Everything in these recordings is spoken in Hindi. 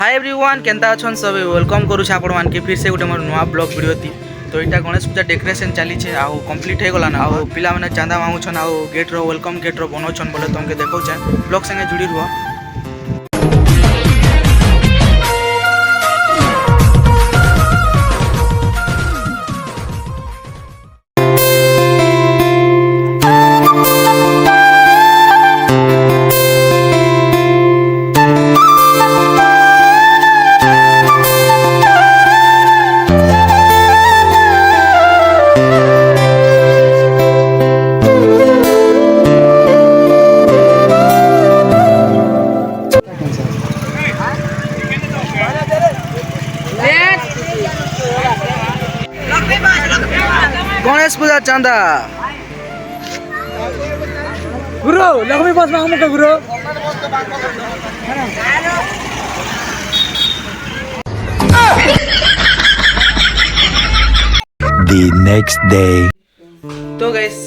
हाय एवरीवन केंता अछन सब वेलकम करू आपण मान के फिर से गोटे मोर नुआ ब्लॉग वीडियो थी। तो यहाँ गणेश पूजा डेकोरेशन चली छे आउ कंप्लीट हो गलान आउ पिला माने चांदा मांगुछन आउ गेट रो वेलकम गेट रो बनौछन बोले तुमके देखौ छे ब्लॉग संगे जुड़ी रहो। गणेश पूजा चांदा गुरु लक्ष्मी बस मांग मुके गुरु The next day. तो गाइस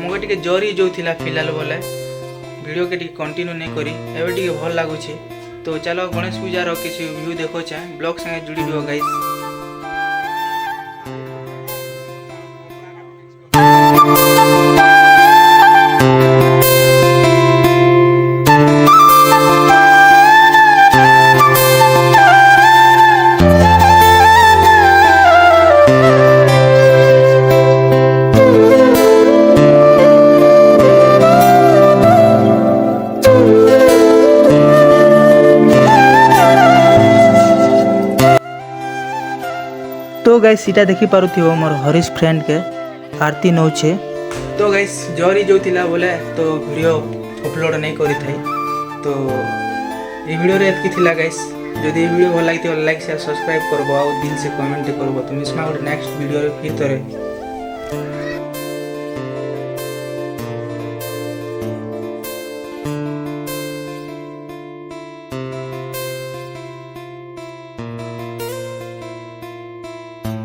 मुगे टिके जोरी जो थिला फिलहाल बोले वीडियो के टिके कंटिन्यू नहीं करी एबे टिके भल लागु छे। तो चलो गणेश पूजा रो किसी व्यू देखो छे ब्लॉग संगे जुड़ी रहो गाइस। तो गाइस सीटा देखि पारुथिबो मोर हरीश फ्रेंड के आरती नौछे। तो गाइस जोरी जो थिला बोले तो वीडियो अपलोड नहीं करी थाई। तो ये वीडियो रे एतकी थिला गाइस जदि वीडियो भल लागितो लाइक शेयर सब्सक्राइब करबो आ दिल से कमेंट करबो। तो मिसमा नेक्स्ट वीडियो रे फिर तोरे।